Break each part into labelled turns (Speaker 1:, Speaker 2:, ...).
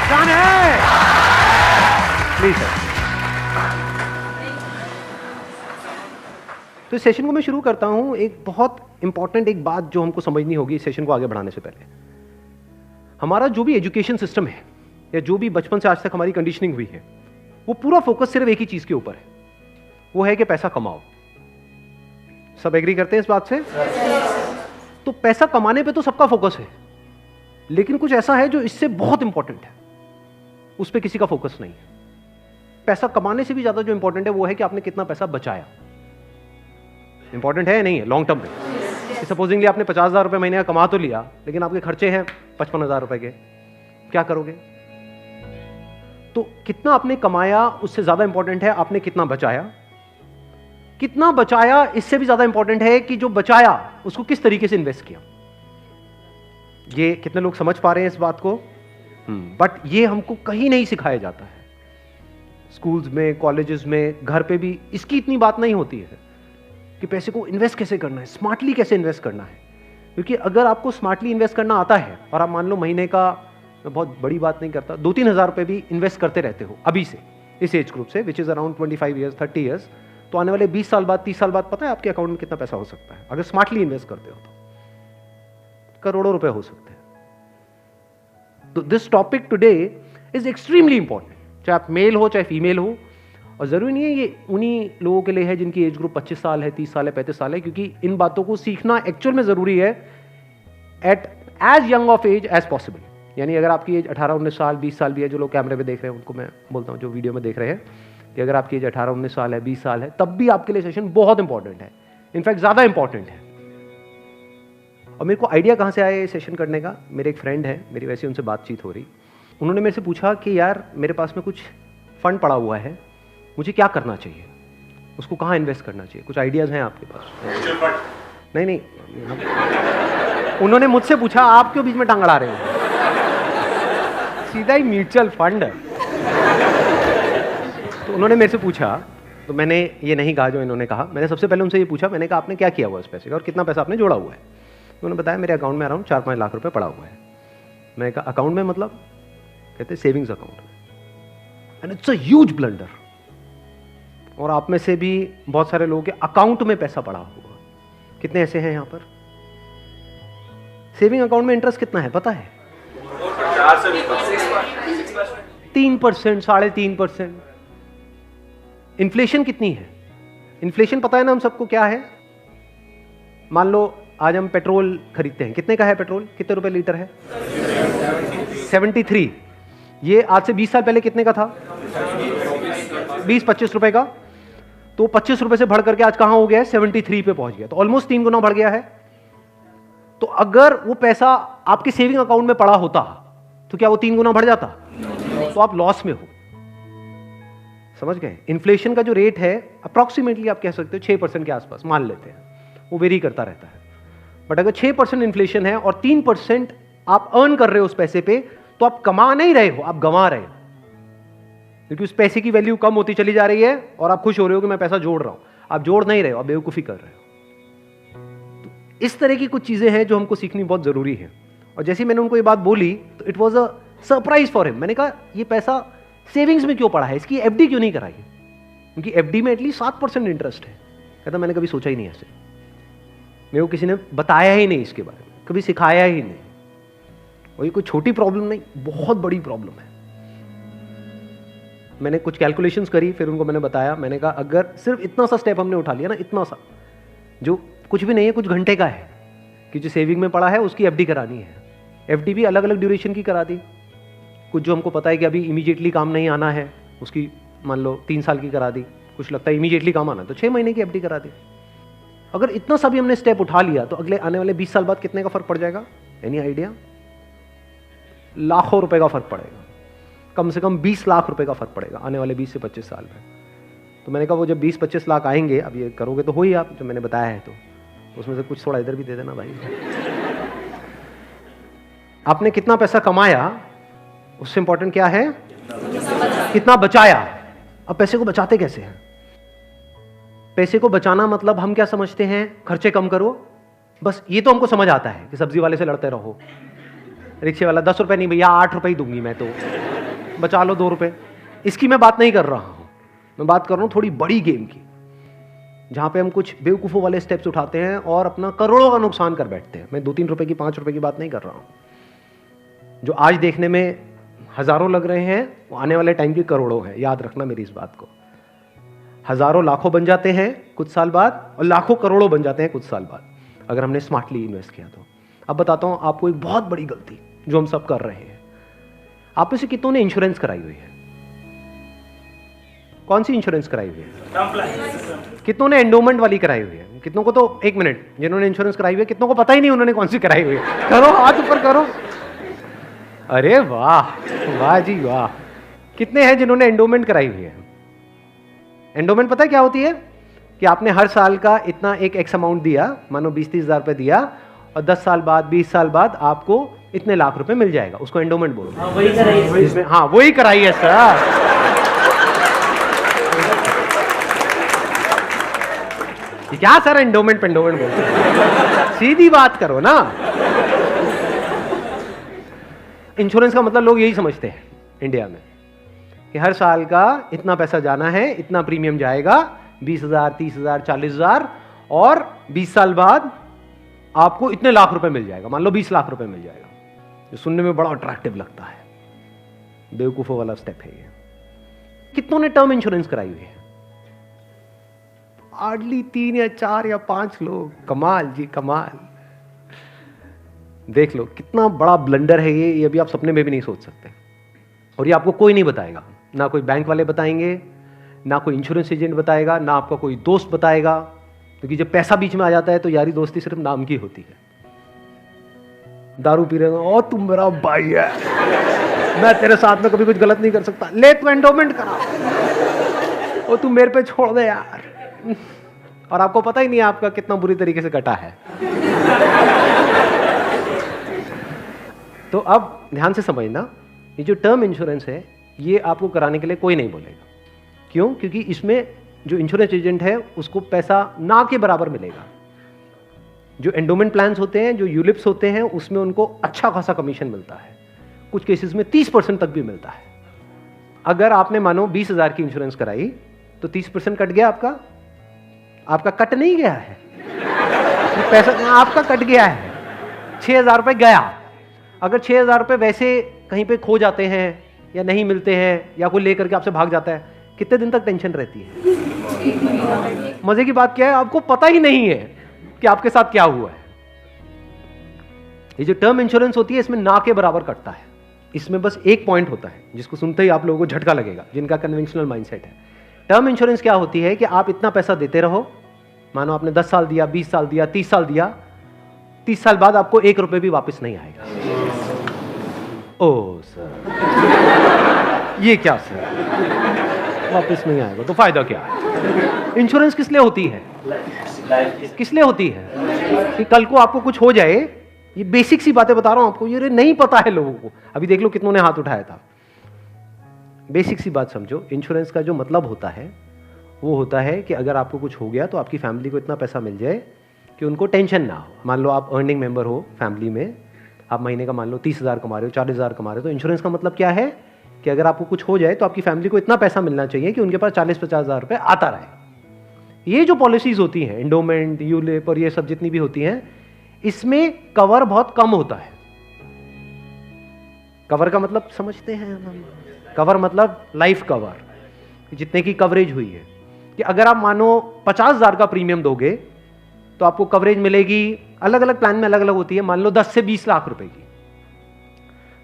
Speaker 1: जान है please sir. तो इस सेशन को मैं शुरू करता हूं। एक बहुत इंपॉर्टेंट एक बात जो हमको समझनी होगी इस सेशन को आगे बढ़ाने से पहले, हमारा जो भी एजुकेशन सिस्टम है या जो भी बचपन से आज तक हमारी कंडीशनिंग हुई है, वो पूरा फोकस सिर्फ एक ही चीज के ऊपर है, वो है कि पैसा कमाओ। सब एग्री करते हैं इस बात से? तो पैसा कमाने पे तो सबका फोकस है, लेकिन कुछ ऐसा है जो इससे बहुत इंपॉर्टेंट है, उस पर किसी का फोकस नहीं है। पैसा कमाने से भी ज्यादा जो इंपॉर्टेंट है वो है कि आपने कितना पैसा बचाया। इंपॉर्टेंट है या नहीं है लॉन्ग टर्म में? सपोजिंगली आपने 50,000 रुपए महीने का कमा तो लिया, लेकिन आपके खर्चे हैं 55,000 रुपए के, क्या करोगे? तो कितना आपने कमाया उससे ज्यादा इंपॉर्टेंट है आपने कितना बचाया। कितना बचाया इससे भी ज्यादा इंपॉर्टेंट है कि जो बचाया उसको किस तरीके से इन्वेस्ट किया। ये कितने लोग समझ पा रहे हैं इस बात को? बट ये हमको कहीं नहीं सिखाया जाता है। स्कूल्स में, कॉलेजेस में, घर पे भी इसकी इतनी बात नहीं होती है कि पैसे को इन्वेस्ट कैसे करना है, स्मार्टली कैसे इन्वेस्ट करना है। क्योंकि अगर आपको स्मार्टली इन्वेस्ट करना आता है और आप मान लो महीने का, मैं बहुत बड़ी बात नहीं करता, 2-3 हज़ार रुपए भी इन्वेस्ट करते रहते हो अभी से, इस एज ग्रुप से, which is around 25 years 30 years, तो आने वाले 20 साल बाद, 30 साल बाद पता है आपके अकाउंट में कितना पैसा हो सकता है अगर स्मार्टली इन्वेस्ट करते हो तो? करोड़ों रुपए हो सकते हैं। तो this topic today is extremely important, चाहे आप मेल हो चाहे फीमेल हो। और जरूरी नहीं है ये उन्हीं लोगों के लिए है जिनकी एज ग्रुप 25 साल है, 30 साल है, 35 साल है, क्योंकि इन बातों को सीखना एक्चुअल में जरूरी है at as young of age as possible. यानी अगर आपकी एज 18-19 साल, 20 साल भी है, जो लोग कैमरे पे देख रहे हैं उनको मैं बोलता हूँ, जो वीडियो में देख रहे हैं, कि अगर आपकी एज 18-19 साल है, 20 साल है, तब भी आपके लिए सेशन बहुत इंपॉर्टेंट है, इनफैक्ट ज्यादा इंपॉर्टेंट है। और मेरे को आइडिया कहाँ से आया ये सेशन करने का? मेरे एक फ्रेंड है, मेरी वैसे उनसे बातचीत हो रही, उन्होंने मेरे से पूछा कि यार मेरे पास में कुछ फंड पड़ा हुआ है, मुझे क्या करना चाहिए, उसको कहाँ इन्वेस्ट करना चाहिए? कुछ आइडियाज हैं आपके पास? नहीं, उन्होंने मुझसे पूछा, आप क्यों बीच में टांग अड़ा रहे हो? सीधा ही म्यूचुअल फंड। तो उन्होंने मेरे से पूछा, तो मैंने ये नहीं कहा जो इन्होंने कहा, मैंने सबसे पहले उनसे ये पूछा, मैंने कहा आपने क्या किया हुआ इस पैसे का और कितना पैसा आपने जोड़ा हुआ है? उन्होंने बताया मेरे अकाउंट में अराउंड 4-5 लाख रुपए पड़ा हुआ है। मैंने कहा अकाउंट में मतलब? कहते सेविंग्स अकाउंट में। And it's a huge blunder. और आप में से भी बहुत सारे लोगों के अकाउंट में पैसा पड़ा हुआ, कितने ऐसे हैं यहां पर? सेविंग अकाउंट में इंटरेस्ट कितना है पता है? 3%, 3.5%। इन्फ्लेशन कितनी है? इन्फ्लेशन पता है ना हम सबको क्या है? मान लो आज हम पेट्रोल खरीदते हैं, कितने का है पेट्रोल? कितने रुपए लीटर है? 73। ये आज से 20 साल पहले कितने का था? 20-25 रुपए का। तो 25 रुपए से बढ़ करके आज कहां हो गया है? 73 पे पहुंच गया, तो ऑलमोस्ट 3 गुना बढ़ गया है। तो अगर वो पैसा आपके सेविंग अकाउंट में पड़ा होता तो क्या वो 3 गुना बढ़ जाता? तो आप लॉस में हो। समझ गए? इन्फ्लेशन का जो रेट है अप्रॉक्सीमेटली आप कह सकते हो 6% के आसपास मान लेते हैं, वो वेरी करता रहता है। बट अगर 6% इन्फ्लेशन है और 3% आप अर्न कर रहे हो उस पैसे पे, तो आप कमा नहीं रहे हो, आप गंवा रहे हो, क्योंकि उस पैसे की वैल्यू कम होती चली जा रही है और आप खुश हो रहे हो कि मैं पैसा जोड़ रहा हूं। आप जोड़ नहीं रहे हो, आप बेवकूफी कर रहे हो। तो इस तरह की कुछ चीजें हैं जो हमको सीखनी बहुत जरूरी है। और जैसे मैंने उनको ये बात बोली तो it was a surprise for him. मैंने कहा ये पैसा सेविंग्स में क्यों पड़ा है, इसकी एफडी क्यों नहीं कराई? क्योंकि एफडी में एटलीस्ट 7% इंटरेस्ट है। कहता मैंने कभी सोचा ही नहीं ऐसे, मेरे को किसी ने बताया ही नहीं इसके बारे में, कभी सिखाया ही नहीं। और ये कोई छोटी प्रॉब्लम नहीं, बहुत बड़ी प्रॉब्लम है। मैंने कुछ कैलकुलेशंस करी, फिर उनको मैंने बताया, मैंने कहा अगर सिर्फ इतना सा स्टेप हमने उठा लिया ना, इतना सा जो कुछ भी नहीं है, कुछ घंटे का है, कि जो सेविंग में पड़ा है उसकी एफडी करानी है। एफडी भी अलग अलग ड्यूरेशन की करा दी। कुछ जो हमको पता है कि अभी इमीडिएटली काम नहीं आना है, उसकी मान लो 3 साल की करा दी। कुछ लगता है इमीडिएटली काम आना है तो 6 महीने की एफडी करा दी। अगर इतना सा भी हमने स्टेप उठा लिया तो अगले आने वाले 20 साल बाद कितने का फर्क पड़ जाएगा? Any idea? लाखों रुपए का फर्क पड़ेगा, कम से कम 20 लाख रुपए का फर्क पड़ेगा आने वाले 20 से 25 साल में। तो मैंने कहा वो जब 20-25 लाख आएंगे, अब ये करोगे तो हो ही आप, जो मैंने बताया है, तो उसमें से कुछ थोड़ा इधर भी दे देना भाई। आपने कितना पैसा कमाया उससे इंपॉर्टेंट क्या है? कितना बचाया। अब पैसे को बचाते कैसे हैं? पैसे को बचाना मतलब हम क्या समझते हैं? खर्चे कम करो, बस ये तो हमको समझ आता है कि सब्जी वाले से लड़ते रहो, रिक्शे वाला 10 रुपए नहीं भैया 8 रुपए ही दूंगी मैं, तो बचा लो 2 रुपए। इसकी मैं बात नहीं कर रहा हूं, मैं बात कर रहा हूं थोड़ी बड़ी गेम की, जहां पे हम कुछ बेवकूफ़ों वाले स्टेप्स उठाते हैं और अपना करोड़ों का नुकसान कर बैठते हैं। मैं 2-3 रुपए की, 5 रुपए की बात नहीं कर रहा हूं। जो आज देखने में हजारों लग रहे हैं वो आने वाले टाइम की करोड़ों हैं। याद रखना मेरी इस बात को। हजारों लाखों बन जाते हैं कुछ साल बाद और लाखों करोड़ों बन जाते हैं कुछ साल बाद, अगर हमने स्मार्टली इन्वेस्ट किया तो। अब बताता हूं आपको एक बहुत बड़ी गलती जो हम सब कर रहे हैं। आप में से कितनों ने इंश्योरेंस कराई हुई है? कौन सी इंश्योरेंस कराई हुई है? कितनों ने एंडोमेंट वाली कराई हुई है? कितनों को तो, एक मिनट, जिन्होंने इंश्योरेंस कराई हुई है कितनों को पता ही नहीं उन्होंने कौन सी कराई हुई है? करो, हाथ ऊपर करो। अरे वाह, वाह जी वाह। कितने हैं जिन्होंने एंडोमेंट कराई हुई है? एंडोमेंट पता है क्या होती है? कि आपने हर साल का इतना एक एक्स अमाउंट दिया, मानो 20-30 हज़ार रुपए दिया, और 10 साल बाद, 20 साल बाद आपको इतने लाख रुपए मिल जाएगा। उसको एंडोमेंट बोलते हैं।
Speaker 2: वही कराई
Speaker 1: इसमें, हाँ वही कराई है सर। क्या सर एंडोमेंट पेंडोमेंट बोलते हैं? सीधी बात करो ना। इंश्योरेंस का मतलब लोग यही समझते हैं इंडिया में कि हर साल का इतना पैसा जाना है, इतना प्रीमियम जाएगा, 20,000, 30,000, 40,000, और 20 साल बाद आपको इतने लाख रुपए मिल जाएगा। मान लो 20 लाख रुपए मिल जाएगा, जो सुनने में बड़ा अट्रैक्टिव लगता है। बेवकूफों वाला स्टेप है ये। कितनों ने टर्म इंश्योरेंस कराई हुई है? हार्डली 3 या 4 या 5 लोग। कमाल जी कमाल। देख लो कितना बड़ा ब्लंडर है ये अभी आप सपने में भी नहीं सोच सकते। और ये आपको कोई नहीं बताएगा, ना कोई बैंक वाले बताएंगे, ना कोई इंश्योरेंस एजेंट बताएगा, ना आपका कोई दोस्त बताएगा, क्योंकि जब पैसा बीच में आ जाता है तो यारी दोस्ती सिर्फ नाम की होती है। दारू पी रहे हो, ओ तुम मेरा भाई है, मैं तेरे साथ में कभी कुछ गलत नहीं कर सकता, ले तू एंडोमेंट करा, ओ तू मेरे पे छोड़ दे यार। और आपको पता ही नहीं आपका कितना बुरी तरीके से कटा है। तो अब ध्यान से समझना, ये जो टर्म इंश्योरेंस है ये आपको कराने के लिए कोई नहीं बोलेगा। क्यों? क्योंकि इसमें जो इंश्योरेंस एजेंट है उसको पैसा ना के बराबर मिलेगा। जो एंडोमेंट प्लान्स होते हैं, जो यूलिप्स होते हैं, उसमें उनको अच्छा खासा कमीशन मिलता है, कुछ केसेस में 30% तक भी मिलता है। अगर आपने मानो 20,000 की इंश्योरेंस कराई तो 30% कट गया आपका। आपका कट नहीं गया है, पैसा आपका कट गया है। 6,000 रुपए गया। अगर 6,000 रुपए वैसे कहीं पे खो जाते हैं या नहीं मिलते हैं या कोई लेकर के आपसे भाग जाता है, कितने दिन तक टेंशन रहती है? मजे की बात क्या है, आपको पता ही नहीं है कि आपके साथ क्या हुआ है। ये जो टर्म इंश्योरेंस होती है इसमें ना के बराबर कटता है। इसमें बस एक पॉइंट होता है जिसको सुनते ही आप लोगों को झटका लगेगा, जिनका कन्वेंशनल माइंडसेट है। टर्म इंश्योरेंस क्या होती है कि आप इतना पैसा देते रहो, मानो आपने 10 साल दिया, 20 साल दिया, 30 साल दिया, 30 साल बाद आपको 1 रुपए भी वापस नहीं आएगा। ओ सर, ये क्या सर, वापस नहीं आएगा तो फायदा क्या है? इंश्योरेंस किस लिए होती है? किस लिए होती है? कि कल को आपको कुछ हो जाए। ये बेसिक सी बातें बता रहा हूं आपको, ये नहीं पता है लोगों को। अभी देख लो कितनों ने हाथ उठाया था। बेसिक सी बात समझो, इंश्योरेंस का जो मतलब होता है वो होता है कि अगर आपको कुछ हो गया तो आपकी फैमिली को इतना पैसा मिल जाए कि उनको टेंशन ना हो। मान लो आप अर्निंग मेंबर हो फैमिली में, आप महीने का मान लो 30,000 कमा रहे हो, 40,000 कमा रहे हो, तो इंश्योरेंस का मतलब क्या है कि अगर आपको कुछ हो जाए तो आपकी फैमिली को इतना पैसा मिलना चाहिए कि उनके पास 40-50 हज़ार रुपये आता रहे। ये जो पॉलिसीज होती हैं, एंडोमेंट, यूलिप और ये सब जितनी भी होती हैं, इसमें कवर बहुत कम होता है। कवर का मतलब समझते हैं हम? कवर मतलब लाइफ कवर, जितने की कवरेज हुई है। कि अगर आप मानो 50,000 का प्रीमियम दोगे तो आपको कवरेज मिलेगी, अलग अलग प्लान में अलग अलग होती है, मान लो 10 से 20 लाख रुपए की।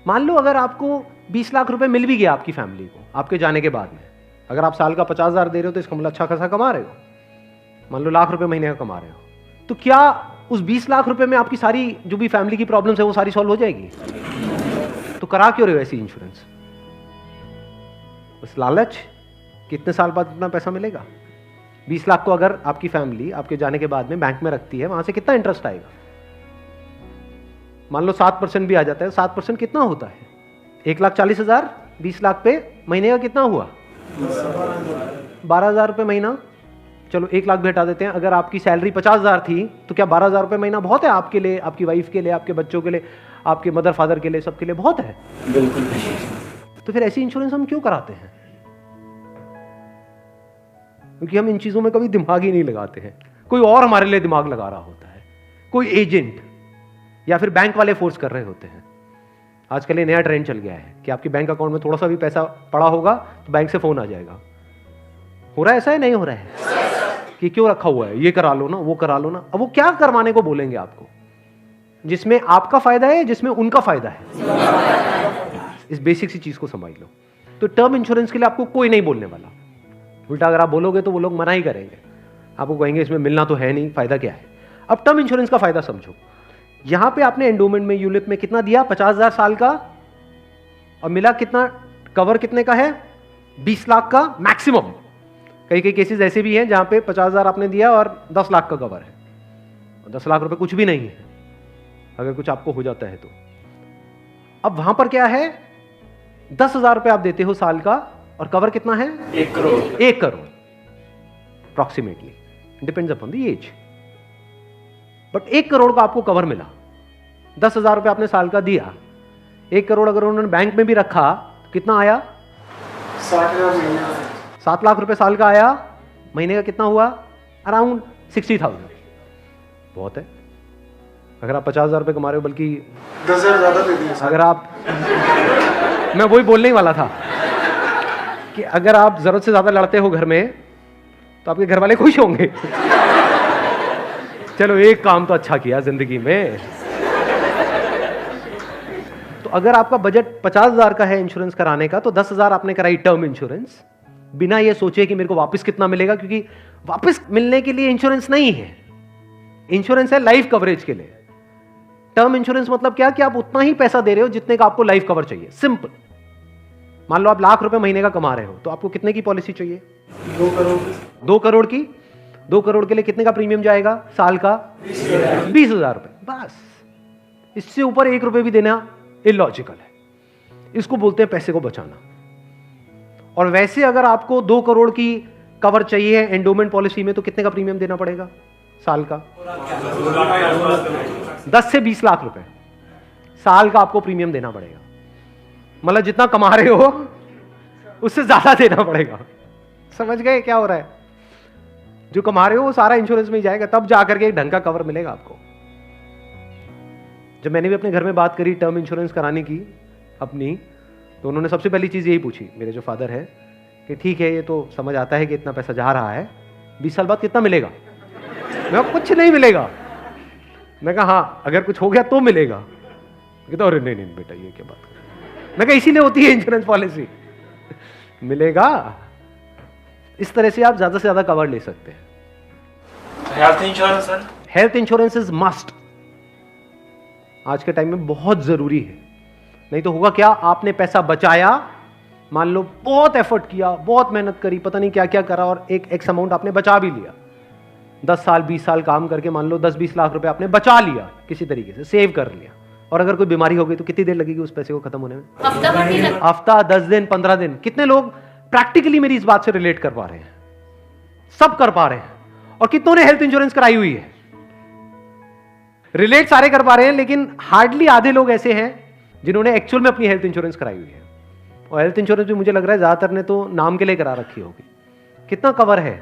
Speaker 1: मान लो अगर आपको 20 लाख रुपए मिल भी गया आपकी फैमिली को आपके जाने के बाद में, अगर आप साल का 50,000 दे रहे हो तो इसका मतलब अच्छा खासा कमा रहे हो, मान लो लाख रुपए महीने का कमा रहे हो, तो क्या उस 20 लाख रुपए में आपकी सारी जो भी फैमिली की प्रॉब्लम्स है वो सारी सॉल्व हो जाएगी? तो करा क्यों रहे हो ऐसी इंश्योरेंस? बस लालच, कितने साल बाद इतना पैसा मिलेगा? 20 लाख को अगर आपकी फैमिली आपके जाने के बाद में बैंक में रखती है, वहां से कितना इंटरेस्ट आएगा? मान लो 7% भी आ जाता है। 7% कितना होता है? 1,40,000, 20 लाख पे महीने का कितना हुआ? 12,000 रुपये महीना। चलो 1 लाख भी हटा देते हैं। अगर आपकी सैलरी 50,000 थी तो क्या 12,000 रुपये महीना बहुत है आपके लिए, आपकी वाइफ के लिए, आपके बच्चों के लिए, आपके मदर फादर के लिए, सबके लिए बहुत है?
Speaker 2: बिल्कुल।
Speaker 1: तो फिर ऐसी इंश्योरेंस हम क्यों कराते हैं? क्योंकि हम इन चीजों में कभी दिमाग ही नहीं लगाते हैं। कोई और हमारे लिए दिमाग लगा रहा होता है, कोई एजेंट या फिर बैंक वाले फोर्स कर रहे होते हैं। आजकल ये नया ट्रेंड चल गया है कि आपके बैंक अकाउंट में थोड़ा सा भी पैसा पड़ा होगा तो बैंक से फोन आ जाएगा। हो रहा है ऐसा है? नहीं हो रहा है कि क्यों रखा हुआ है, ये करा लो ना, वो करा लो ना। अब वो क्या करवाने को बोलेंगे आपको, जिसमें आपका फायदा है, जिसमें उनका फायदा है। इस बेसिक सी चीज को समझ लो। तो टर्म इंश्योरेंस के लिए आपको कोई नहीं बोलने वाला। उल्टा अगर आप बोलोगे तो वो लोग मना ही करेंगे, आपको कहेंगे इसमें मिलना तो है नहीं, फायदा क्या है। अब टर्म इंश्योरेंस का फायदा समझो। यहां पे आपने एंडोमेंट में, यूलिप में कितना दिया? 50,000 साल का, और मिला कितना? कवर कितने का है? 20 लाख का मैक्सिमम। कई कई केसेस ऐसे भी हैं जहां पे 50,000 आपने दिया और 10 लाख का कवर है, और 10 लाख रुपए कुछ भी नहीं है अगर कुछ आपको हो जाता है तो। अब वहां पर क्या है? 10,000 रुपए आप देते हो साल का, और कवर कितना है?
Speaker 2: 1 crore.
Speaker 1: 1 crore approximately, depends upon the age. But 1 crore का आपको कवर मिला। 10,000 रुपए आपने साल का दिया, 1 करोड़ अगर उन्होंने बैंक में भी रखा तो कितना आया? 7 लाख रुपए साल का आया। महीने का कितना हुआ? अराउंड 60,000। बहुत है। अगर आप 50,000 रुपए कमा रहे हो, बल्कि
Speaker 2: 10,000 ज्यादा दे दिए।
Speaker 1: अगर आप मैं वही बोलने ही वाला था कि अगर आप जरूरत से ज्यादा लड़ते हो घर में तो आपके घर वाले खुश होंगे। चलो एक काम तो अच्छा किया जिंदगी में। तो अगर आपका बजट 50,000 का है इंश्योरेंस कराने का, तो 10,000 आपने कराई टर्म इंश्योरेंस, बिना ये सोचे कि मेरे को वापस कितना मिलेगा, क्योंकि वापस मिलने के लिए इंश्योरेंस नहीं है। इंश्योरेंस है लाइफ कवरेज के लिए। टर्म इंश्योरेंस मतलब क्या? कि आप उतना ही पैसा दे रहे हो जितने का आपको लाइफ कवर चाहिए। सिंपल। मान लो आप लाख रुपए महीने का कमा रहे हो, तो आपको कितने की पॉलिसी चाहिए?
Speaker 2: 2 करोड़।
Speaker 1: 2 करोड़ की। 2 करोड़ के लिए कितने का प्रीमियम जाएगा साल का? 20,000 रुपए। बस, इससे ऊपर 1 रुपए भी देना इलॉजिकल है। इसको बोलते हैं पैसे को बचाना। और वैसे अगर आपको 2 करोड़ की कवर चाहिए एंडोमेंट पॉलिसी में, तो कितने का प्रीमियम देना पड़ेगा साल का? 10 से 20 लाख रुपए साल का आपको प्रीमियम देना पड़ेगा। मतलब जितना कमा रहे हो उससे ज्यादा देना पड़ेगा। समझ गए क्या हो रहा है? जो कमा रहे हो वो सारा इंश्योरेंस में ही जाएगा, तब जाकर के एक ढंग का कवर मिलेगा आपको। जब मैंने भी अपने घर में बात करी टर्म इंश्योरेंस कराने की अपनी, तो उन्होंने सबसे पहली चीज यही पूछी, मेरे जो फादर है, कि ठीक है ये तो समझ आता है कि इतना पैसा जा रहा है, 20 साल बाद कितना मिलेगा? मैं कुछ नहीं मिलेगा। मैं कहा हाँ अगर कुछ हो गया तो मिलेगा। कहता अरे नहीं नहीं बेटा ये क्या बात कर। मैं कहा इसीलिए होती है इंश्योरेंस पॉलिसी, मिलेगा। इस तरह से आप ज्यादा से ज्यादा कवर ले सकते हैं।
Speaker 2: Health insurance sir?
Speaker 1: Health insurance is must. आज के टाइम में बहुत जरूरी है। नहीं तो होगा क्या? आपने पैसा बचाया, मान लो बहुत एफर्ट किया, बहुत मेहनत करी, पता नहीं क्या क्या करा, और एक एक्स अमाउंट आपने बचा भी लिया। 10 साल 20 साल काम करके मान लो 10-20 लाख रुपए आपने बचा लिया, किसी तरीके से सेव कर लिया, और अगर कोई बीमारी हो गई तो कितनी देर लगेगी उस पैसे को खत्म होने में? हफ्ता, 10 दिन, 15 दिन। कितने लोग प्रैक्टिकली मेरी इस बात से रिलेट कर पा रहे हैं? सब कर पा रहे हैं। और कितनों ने हेल्थ इंश्योरेंस कराई हुई है? रिलेट सारे कर पा रहे हैं, लेकिन हार्डली आधे लोग ऐसे हैं जिन्होंने एक्चुअल में अपनी हेल्थ इंश्योरेंस कराई हुई है। और हेल्थ इंश्योरेंस भी मुझे लग रहा है ज्यादातर ने तो नाम के लिए करा रखी होगी। कितना कवर है?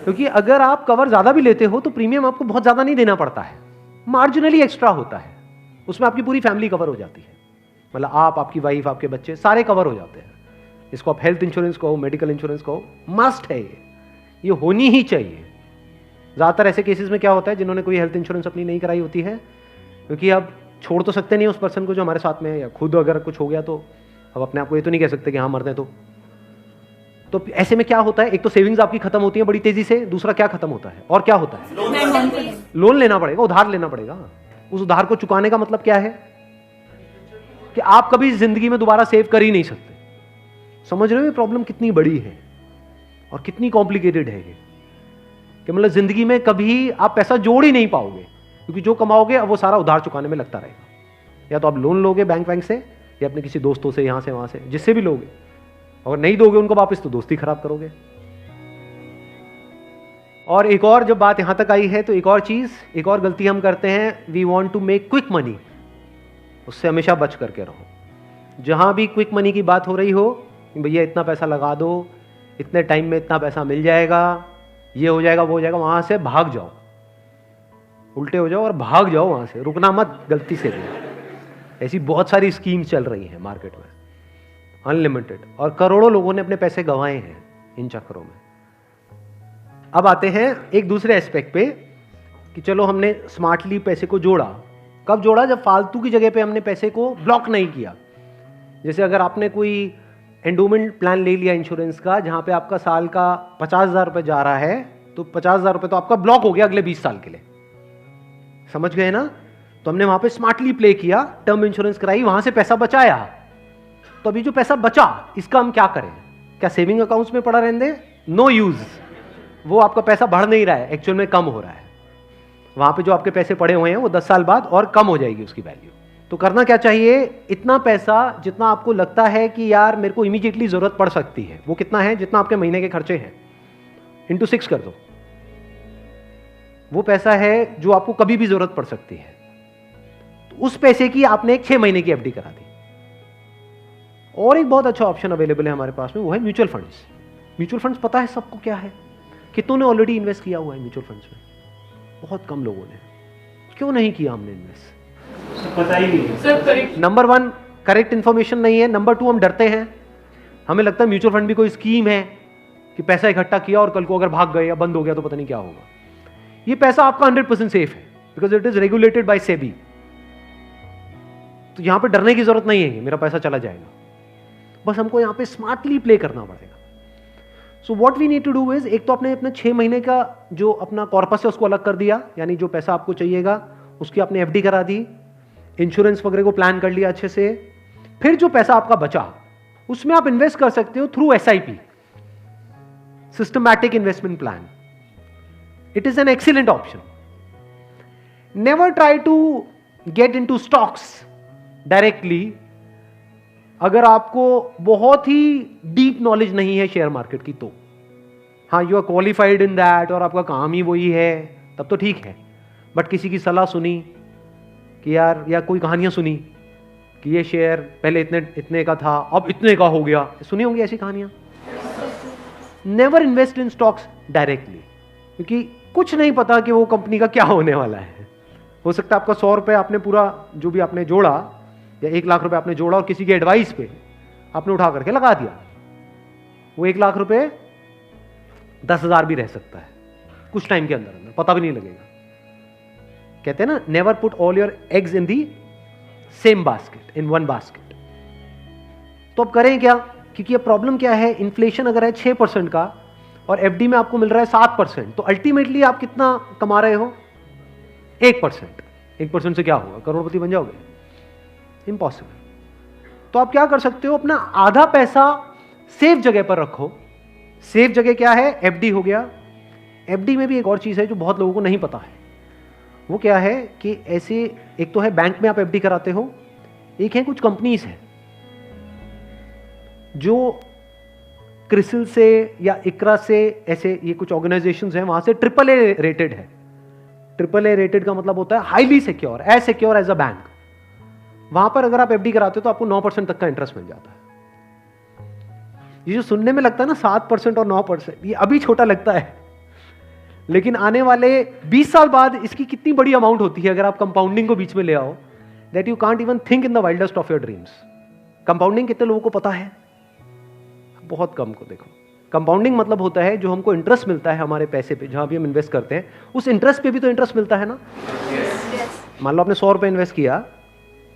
Speaker 1: क्योंकि अगर आप कवर ज्यादा भी लेते हो तो प्रीमियम आपको बहुत ज्यादा नहीं देना पड़ता है, मार्जिनली एक्स्ट्रा होता है। उसमें आपकी पूरी फैमिली कवर हो जाती है। मतलब आप, आपकी वाइफ, आपके बच्चे सारे कवर हो जाते हैं। इसको आप हेल्थ इंश्योरेंस कहो, मेडिकल इंश्योरेंस कहो, मस्ट है ये होनी ही चाहिए। ज्यादातर ऐसे केसेस में क्या होता है, जिन्होंने कोई हेल्थ इंश्योरेंस अपनी नहीं कराई होती है, क्योंकि अब छोड़ तो सकते नहीं उस पर्सन को जो हमारे साथ में है, या खुद अगर कुछ हो गया तो अब अपने आप को ये तो नहीं कह सकते कि हाँ मरते हैं। तो ऐसे में क्या होता है, एक तो सेविंग्स आपकी खत्म होती है बड़ी तेजी से, दूसरा क्या खत्म होता है, और क्या होता है? लोन लेना पड़ेगा, उधार लेना पड़ेगा। उस उधार को चुकाने का मतलब क्या है? कि आप कभी जिंदगी में दोबारा सेव कर ही नहीं सकते। समझ रहे हो ये प्रॉब्लम कितनी बड़ी है और कितनी कॉम्प्लिकेटेड है ये? कि मतलब जिंदगी में कभी आप पैसा जोड़ ही नहीं पाओगे, क्योंकि जो कमाओगे अब वो सारा उधार चुकाने में लगता रहेगा। या तो आप लोन लोगे बैंक से, या अपने किसी दोस्तों से, यहां से वहां से, जिससे भी लोगे। अगर नहीं दोगे उनको वापस तो दोस्ती खराब करोगे। और एक और जब बात यहां तक आई है तो एक और चीज, एक और गलती हम करते हैं, we want to make quick money. उससे हमेशा बच करके रहो। जहां भी क्विक मनी की बात हो रही हो, भैया इतना पैसा लगा दो, इतने टाइम में इतना पैसा मिल जाएगा, ये हो जाएगा वो हो जाएगा, वहां से भाग जाओ, उल्टे हो जाओ और भाग जाओ वहां से, रुकना मत गलती से भी। ऐसी बहुत सारी स्कीम चल रही हैं मार्केट में, अनलिमिटेड, और करोड़ों लोगों ने अपने पैसे गंवाए हैं इन चक्करों में। अब आते हैं एक दूसरे एस्पेक्ट पे कि चलो हमने स्मार्टली पैसे को जोड़ा। कब जोड़ा? जब फालतू की जगह पे हमने पैसे को ब्लॉक नहीं किया। जैसे अगर आपने कोई एंडोमेंट प्लान ले लिया इंश्योरेंस का, जहां पे आपका साल का 50,000 रुपये जा रहा है, तो 50,000 रुपये तो आपका ब्लॉक हो गया अगले 20 साल के लिए। समझ गए ना? तो हमने वहां पे स्मार्टली प्ले किया, टर्म इंश्योरेंस कराई, वहां से पैसा बचाया। तो अभी जो पैसा बचा, इसका हम क्या करें? क्या सेविंग अकाउंट्स में पड़ा रहने दें? No use. वो आपका पैसा बढ़ नहीं रहा है, एक्चुअल में कम हो रहा है। वहां पे जो आपके पैसे पड़े हुए हैं वो 10 साल बाद और कम हो जाएगी उसकी वैल्यू। तो करना क्या चाहिए? इतना पैसा जितना आपको लगता है कि यार मेरे को इमीडिएटली जरूरत पड़ सकती है, वो कितना है? जितना आपके महीने के खर्चे हैं, इंटू 6 कर दो। वो पैसा है जो आपको कभी भी जरूरत पड़ सकती है। तो उस पैसे की आपने एक 6 महीने की एफडी करा दी। और एक बहुत अच्छा ऑप्शन अवेलेबल है हमारे पास में, वो है म्यूचुअल फंड्स। म्यूचुअल फंड्स पता है सबको क्या है? कितनों ने ऑलरेडी इन्वेस्ट किया हुआ है म्यूचुअल फंड्स में? बहुत कम लोगों ने। क्यों नहीं किया हमने इन्वेस्ट?
Speaker 2: पता ही नहीं
Speaker 3: सर।
Speaker 1: नंबर 1 करेक्ट इंफॉर्मेशन नहीं है। नंबर 2 हम डरते हैं, हमें लगता है म्यूचुअल फंड भी कोई स्कीम है कि पैसा इकट्ठा किया और कल को अगर भाग गए या बंद हो गया तो पता नहीं क्या होगा। ये पैसा आपका 100% सेफ है, because it is regulated by SEBI. तो यहां पे डरने की जरूरत नहीं है कि मेरा पैसा चला जाएगा, बस हमको यहां पे स्मार्टली प्ले करना पड़ेगा। So what we need to do is, एक तो आपने अपने 6 महीने का जो अपना कॉर्पस है उसको अलग कर दिया, यानी जो पैसा आपको चाहिएगा उसकी आपने एफडी करा दी, इंश्योरेंस वगैरह को प्लान कर लिया अच्छे से। फिर जो पैसा आपका बचा उसमें आप इन्वेस्ट कर सकते हो through SIP, systematic investment plan. It is an excellent option. Never try to get into stocks directly अगर आपको बहुत ही डीप नॉलेज नहीं है शेयर मार्केट की तो। हाँ, you are qualified in that और आपका काम ही वही है, तब तो ठीक है। बट किसी की सलाह सुनी कि यार, या कोई कहानियां सुनी कि ये शेयर पहले इतने का था अब इतने का हो गया, सुनी होंगी ऐसी कहानियां। Never invest in stocks directly, क्योंकि कुछ नहीं पता कि वो कंपनी का क्या होने वाला है। हो सकता है आपका 100 रुपये आपने पूरा जो भी आपने जोड़ा या 1 लाख रुपए आपने जोड़ा और किसी के एडवाइस पे आपने उठा करके लगा दिया, वो 1 लाख रुपए 10,000 भी रह सकता है कुछ टाइम के अंदर अंदर, पता भी नहीं लगेगा। कहते हैं ना, never put all your eggs in the same basket, in one basket. तो अब करें क्या? क्योंकि अब प्रॉब्लम क्या है, इन्फ्लेशन अगर है 6% का और एफडी में आपको मिल रहा है 7%, तो अल्टीमेटली आप कितना कमा रहे हो? 1%। 1% से क्या होगा? करोड़पति बन जाओगे? इम्पॉसिबल। तो आप क्या कर सकते हो, अपना आधा पैसा सेफ जगह पर रखो। सेफ जगह क्या है? एफडी हो गया। एफडी में भी एक और चीज है जो बहुत लोगों को नहीं पता है। वो क्या है कि ऐसे, एक तो है बैंक में आप एफडी कराते हो, एक है कुछ कंपनीज है जो क्रिसिल से या इकरा से, ऐसे ये कुछ ऑर्गेनाइजेशंस हैं, वहां से AAA रेटेड है। AAA रेटेड का मतलब होता है highly secure, as secure as a bank. वहां पर अगर आप एफडी कराते हो तो आपको 9% तक का इंटरेस्ट मिल जाता है। ये जो सुनने में लगता है ना 7% और 9%, ये अभी छोटा लगता है, लेकिन आने वाले 20 साल बाद इसकी कितनी बड़ी अमाउंट होती है अगर आप कंपाउंडिंग को बीच में ले आओ, that you can't even think in the wildest of your dreams. Compounding कितने लोगों को पता है? बहुत कम को। देखो, कंपाउंडिंग मतलब होता है जो हमको इंटरेस्ट मिलता है हमारे पैसे पे, जहां भी हम इन्वेस्ट करते हैं उस इंटरेस्ट पे भी तो इंटरेस्ट मिलता है ना। मान लो आपने 100 रुपए इन्वेस्ट किया,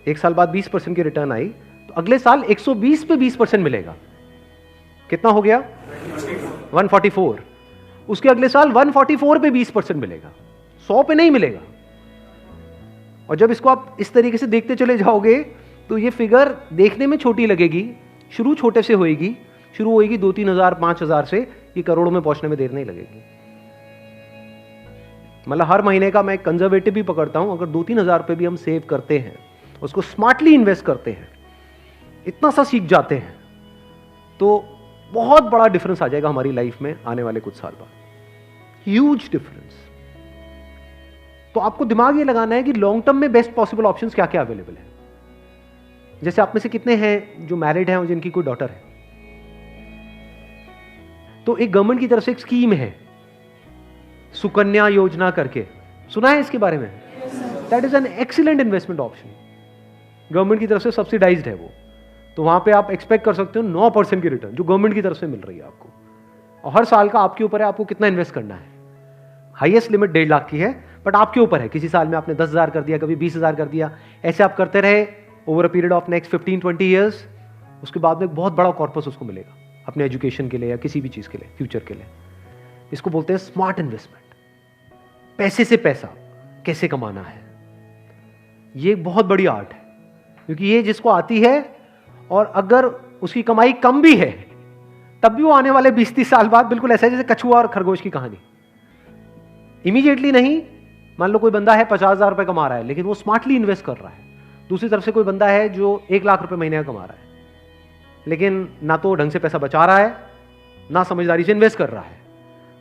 Speaker 1: 1 साल बाद 20% की रिटर्न आई, तो अगले साल 120 पे 20% मिलेगा। कितना हो गया? 144। उसके अगले साल 144 पे 20% मिलेगा, 100 पे नहीं मिलेगा। और जब इसको आप इस तरीके से देखते चले जाओगे तो ये फिगर देखने में छोटी लगेगी, शुरू छोटे से होएगी, शुरू होएगी 2-3 हजार 5 हजार से, ये करोड़ों में पहुंचने में देर नहीं लगेगी। मतलब हर महीने का मैं कंजर्वेटिव भी पकड़ता हूं, अगर 2-3 हजार रुपए भी हम सेव करते हैं, उसको स्मार्टली इन्वेस्ट करते हैं, इतना सा सीख जाते हैं, तो बहुत बड़ा डिफरेंस आ जाएगा हमारी लाइफ में आने वाले कुछ साल बाद। Huge difference. तो आपको दिमाग ये लगाना है कि लॉन्ग टर्म में बेस्ट पॉसिबल ऑप्शंस क्या क्या अवेलेबल है। जैसे आप में से कितने हैं जो मैरिड हैं और जिनकी कोई डॉटर है? तो एक गवर्नमेंट की तरफ से एक स्कीम है सुकन्या योजना करके, सुना है इसके बारे में? That is an excellent investment option. Government की तरफ से सब्सिडाइज्ड है वो, तो वहां पे आप एक्सपेक्ट कर सकते हो 9% की रिटर्न जो गवर्नमेंट की तरफ से मिल रही है आपको, और हर साल का आपके ऊपर है आपको कितना इन्वेस्ट करना है। हाईएस्ट लिमिट 1.5 लाख की है, बट आपके ऊपर है। किसी साल में आपने 10,000 कर दिया, कभी 20,000 कर दिया, ऐसे आप करते रहे over a period of next 15-20 years. उसके बाद में एक बहुत बड़ा कॉर्पस उसको मिलेगा अपने एजुकेशन के लिए या किसी भी चीज के लिए, फ्यूचर के लिए। इसको बोलते हैं स्मार्ट इन्वेस्टमेंट। पैसे से पैसा कैसे कमाना है, ये एक बहुत बड़ी आर्ट है, क्योंकि ये जिसको आती है और अगर उसकी कमाई कम भी है तब भी वो आने वाले 20-30 साल बाद बिल्कुल ऐसा है जैसे कछुआ और खरगोश की कहानी। इमीडिएटली नहीं, मान लो कोई बंदा है 50,000 रुपए कमा रहा है लेकिन वो स्मार्टली इन्वेस्ट कर रहा है। दूसरी तरफ से कोई बंदा है जो 1 लाख रुपए महीने का कमा रहा है, लेकिन ना तो ढंग से पैसा बचा रहा है ना समझदारी से इन्वेस्ट कर रहा है।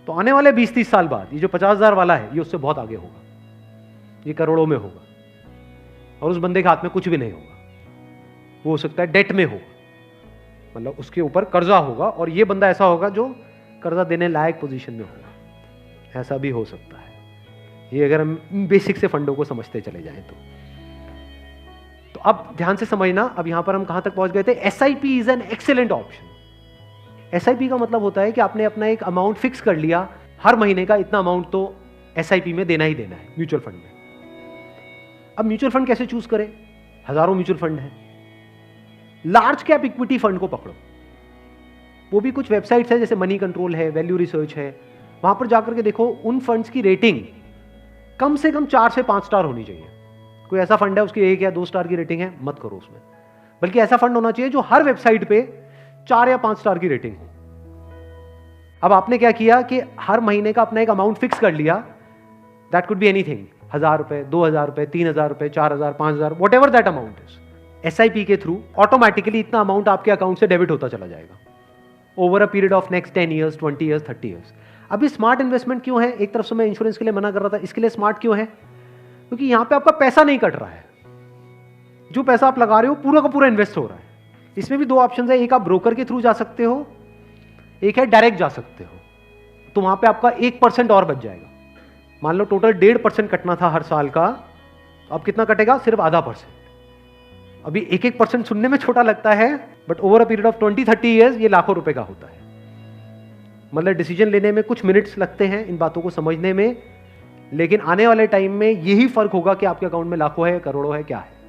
Speaker 1: तो आने वाले 20-30 साल बाद ये जो 50,000 वाला है ये उससे बहुत आगे होगा, ये करोड़ों में होगा, और उस बंदे के हाथ में कुछ भी नहीं होगा। वो हो सकता है डेट में होगा, मतलब उसके ऊपर कर्जा होगा, और ये बंदा ऐसा होगा जो कर्जा देने लायक पोजीशन में होगा। ऐसा भी हो सकता है, ये अगर हम बेसिक से फंडों को समझते चले जाएं तो अब ध्यान से समझना। अब यहां पर हम कहां तक पहुंच गए थे? SIP is an excellent option. SIP का मतलब होता है कि आपने अपना एक अमाउंट फिक्स कर लिया, हर महीने का इतना अमाउंट तो एसआईपी में देना ही देना है म्यूचुअल फंड में। अब म्यूचुअल फंड कैसे चूज करें? हजारों म्यूचुअल फंड है। लार्ज कैप इक्विटी फंड को पकड़ो, वो भी कुछ वेबसाइट्स है जैसे मनी कंट्रोल है, वैल्यू रिसर्च है, वहां पर जाकर के देखो उन फंड्स की रेटिंग कम से कम 4 से 5 स्टार होनी चाहिए। कोई ऐसा फंड है उसकी 1 या 2 स्टार की रेटिंग है, मत करो उसमें, बल्कि ऐसा फंड होना चाहिए जो हर वेबसाइट पे 4 या 5 स्टार की रेटिंग हो। अब आपने क्या किया कि हर महीने का अपना एक अमाउंट फिक्स कर लिया, दैट कुड बी एनीथिंग, 1,000 रुपए, 2,000 रुपए, 3,000 रुपए, 4,000, 5,000, what ever that amount is. SIP के थ्रू ऑटोमेटिकली इतना अमाउंट आपके अकाउंट से डेबिट होता चला जाएगा over a period of next 10 years, 20 years, 30 years. अभी स्मार्ट इन्वेस्टमेंट क्यों है? एक तरफ से मैं इंश्योरेंस के लिए मना कर रहा था, इसके लिए स्मार्ट क्यों है? क्योंकि यहां पे आपका पैसा नहीं कट रहा है, जो पैसा आप लगा रहे हो पूरा का पूरा इन्वेस्ट हो रहा है। इसमें भी 2 ऑप्शन है, एक आप ब्रोकर के थ्रू जा सकते हो, एक है डायरेक्ट जा सकते हो। तो वहां पे आपका 1% और बच जाएगा। मान लो टोटल 1.5% कटना था हर साल का, तो अब कितना कटेगा? सिर्फ 0.5%। अभी 1% सुनने में छोटा लगता है, but over a period of 20-30 years ये लाखों रुपए का होता है। मतलब डिसीजन लेने में कुछ मिनट्स लगते हैं इन बातों को समझने में, लेकिन आने वाले टाइम में यही फर्क होगा कि आपके अकाउंट में लाखों है, करोड़ों है, क्या है।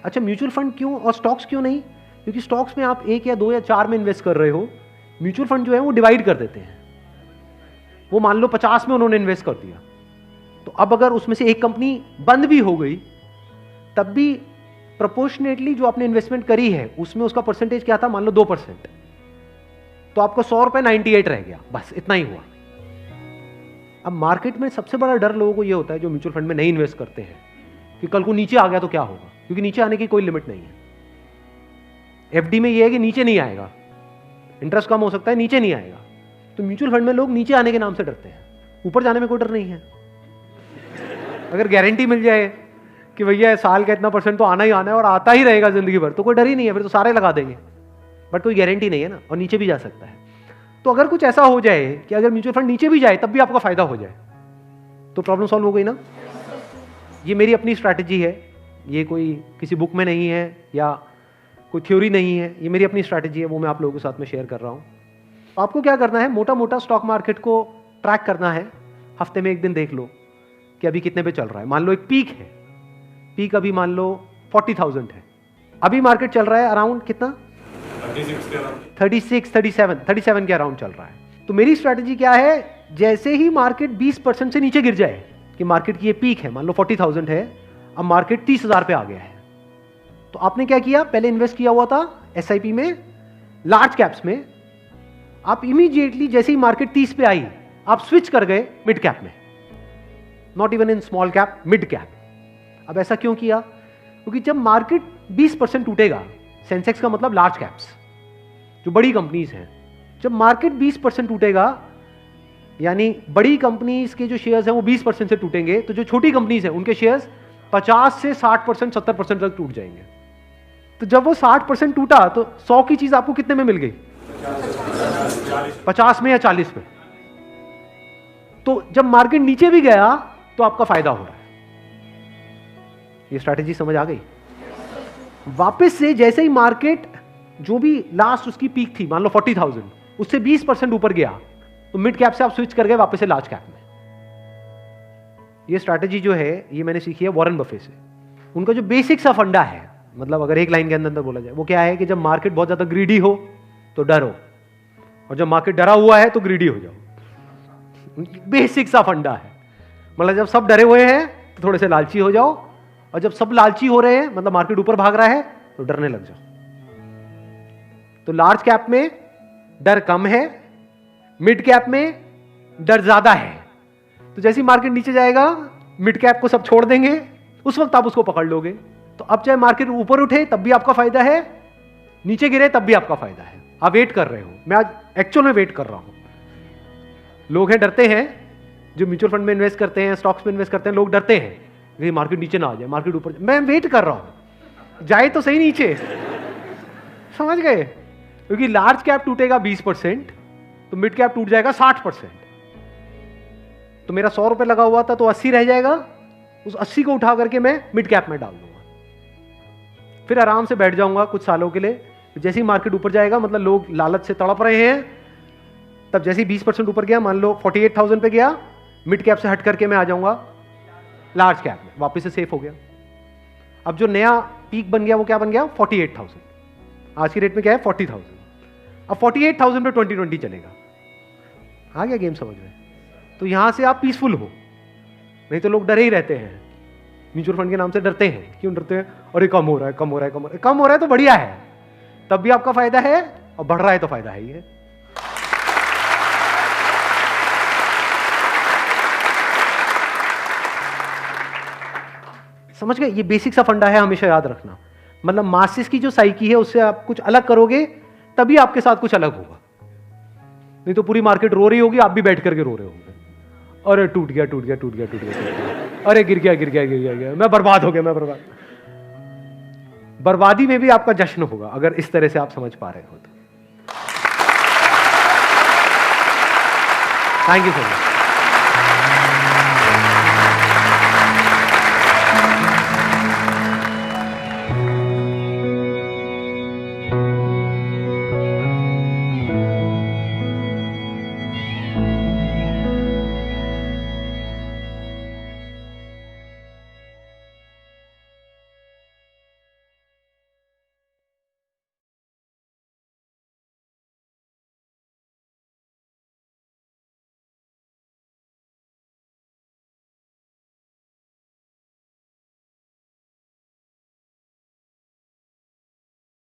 Speaker 1: अच्छा, म्यूचुअल फंड क्यों और स्टॉक्स क्यों नहीं? क्योंकि स्टॉक्स में आप 1 या 2 या 4 में इन्वेस्ट कर रहे हो, म्यूचुअल फंड जो है वो डिवाइड कर देते हैं। वो मान लो 50 में उन्होंने इन्वेस्ट कर दिया, तो अब अगर उसमें से एक कंपनी बंद भी हो गई तब भी प्रोपोर्शनेटली जो आपने इन्वेस्टमेंट करी है उसमें उसका परसेंटेज क्या था? मान लो 2%, तो आपको 100 रुपए 98 रह गया, बस इतना ही हुआ। अब मार्केट में सबसे बड़ा डर लोगों को यह होता है जो म्यूचुअल फंड में नहीं इन्वेस्ट करते हैं कि कल को नीचे आ गया तो क्या होगा, क्योंकि नीचे आने की कोई लिमिट नहीं है। एफडी में यह है कि नीचे नहीं आएगा, इंटरेस्ट कम हो सकता है, नीचे नहीं आएगा। तो म्यूचुअल फंड में लोग नीचे आने के नाम से डरते हैं, ऊपर जाने में कोई डर नहीं है। अगर गारंटी मिल जाए कि भैया साल का इतना % तो आना ही आना है और आता ही रहेगा जिंदगी भर, तो कोई डर ही नहीं है, फिर तो सारे लगा देंगे। बट कोई गारंटी नहीं है ना, और नीचे भी जा सकता है। तो अगर कुछ ऐसा हो जाए कि अगर म्यूचुअल फंड नीचे भी जाए तब भी आपका फायदा हो जाए, तो प्रॉब्लम सॉल्व हो गई ना। ये मेरी अपनी स्ट्रैटेजी है, ये कोई किसी बुक में नहीं है या कोई थ्योरी नहीं है, ये मेरी अपनी स्ट्रैटेजी है, वो मैं आप लोगों के साथ में शेयर कर रहा हूँ। आपको क्या करना है? मोटा मोटा स्टॉक मार्केट को ट्रैक करना है, हफ्ते में एक दिन देख लो कि अभी कितने पे चल रहा है। मान लो एक पीक है, पीक अभी मान लो 40,000 है, अभी मार्केट चल रहा है अराउंड कितना? 37 के अराउंड चल रहा है। तो मेरी स्ट्रैटेजी क्या है? जैसे ही मार्केट 20% से नीचे गिर जाए कि मार्केट की ये पीक है, मान लो 40,000 है, अब मार्केट 30,000 पे आ गया है, तो आपने क्या किया? पहले इन्वेस्ट किया हुआ था एसआईपी में, लार्ज कैप्स में, आप इमीडिएटली जैसे ही मार्केट 30 पे आई आप स्विच कर गए मिड कैप में, not even in small cap, mid cap. अब ऐसा क्यों किया? क्योंकि जब मार्केट 20% टूटेगा, सेंसेक्स का मतलब लार्ज कैप्स जो बड़ी कंपनीज हैं, जब मार्केट 20% टूटेगा यानी बड़ी कंपनीज के जो शेयर्स हैं वो 20% से टूटेंगे, तो जो छोटी कंपनीज हैं उनके शेयर्स 50 से 60%, 70% तक टूट जाएंगे। तो जब वो 60% टूटा तो 100 की चीज आपको कितने में मिल गई? 50 में या 40 में। तो जब मार्केट नीचे भी गया तो आपका फायदा हो रहा है। ये स्ट्रैटेजी समझ आ गई? वापस से जैसे ही मार्केट जो भी लास्ट उसकी पीक थी, मान लो 40,000, उससे 20% ऊपर गया तो मिड कैप से आप स्विच कर गए वापस से लार्ज कैप में। ये स्ट्रैटेजी जो है ये मैंने सीखी है वॉरेन बफे से। उनका जो बेसिक सा फंडा है, मतलब अगर एक लाइन के अंदर बोला जाए, वो क्या है कि जब मार्केट बहुत ज्यादा ग्रीडी हो तो डरो, और जब मार्केट डरा हुआ है तो ग्रीडी हो जाओ। बेसिक सा फंडा है। मतलब जब सब डरे हुए हैं तो थोड़े से लालची हो जाओ, और जब सब लालची हो रहे हैं, मतलब मार्केट ऊपर भाग रहा है, तो डरने लग जाओ। तो लार्ज कैप में डर कम है, मिड कैप में डर ज्यादा है। तो जैसे ही मार्केट नीचे जाएगा मिड कैप को सब छोड़ देंगे, उस वक्त आप उसको पकड़ लोगे। तो अब चाहे मार्केट ऊपर उठे तब भी आपका फायदा है, नीचे गिरे तब भी आपका फायदा है। आप वेट कर रहे हो, मैं आज एक्चुअल में वेट कर रहा हूं। लोग हैं डरते हैं, जो म्यूचुअल फंड में इन्वेस्ट करते हैं, स्टॉक्स में इन्वेस्ट करते हैं, लोग डरते हैं कि मार्केट नीचे ना आ जाए, मार्केट ऊपर। मैं वेट कर रहा हूं, जाए तो सही नीचे। समझ गए? क्योंकि लार्ज कैप टूटेगा 20%, तो मिड कैप टूट जाएगा 60%। तो मेरा 100 रुपए लगा हुआ था तो 80 रह जाएगा, उस 80 को उठा करके मैं मिड कैप में डाल दूंगा, फिर आराम से बैठ जाऊंगा कुछ सालों के लिए। जैसे ही मार्केट ऊपर जाएगा, मतलब लोग लालच से तड़प रहे हैं, तब जैसे ही 20% ऊपर गया, मान लो 48,000 पे गया, मिड कैप से हट करके मैं आ जाऊंगा लार्ज कैप में, वापस से सेफ हो गया। अब जो नया पीक बन गया वो क्या बन गया? 48,000। आज की रेट में क्या है? 40,000। अब 48,000 पे 2020 चलेगा। आ गया गेम समझ में? तो यहां से आप पीसफुल हो, नहीं तो लोग डरे ही रहते हैं, म्यूचुअल फंड के नाम से डरते हैं। क्यों डरते हैं? अरे कम हो रहा है, कम हो रहा है, कम हो रहा है। कम हो रहा है तो बढ़िया है, तब भी आपका फायदा है, और बढ़ रहा है तो फायदा है ही है। समझ गए? ये बेसिक सा फंडा है, हमेशा याद रखना। मतलब मासिस की जो साइकी है उससे आप कुछ अलग करोगे तभी आपके साथ कुछ अलग होगा, नहीं तो पूरी मार्केट रो रही होगी, आप भी बैठ करके रो रहे होंगे। अरे टूट गया, टूट गया, टूट गया, टूट गया, अरे गिर गया, गिर गया, गिर गया, गिर गया, मैं बर्बाद हो गया, मैं बर्बाद। बर्बादी में भी आपका जश्न होगा अगर इस तरह से आप समझ पा रहे हो तो। Thank you so much.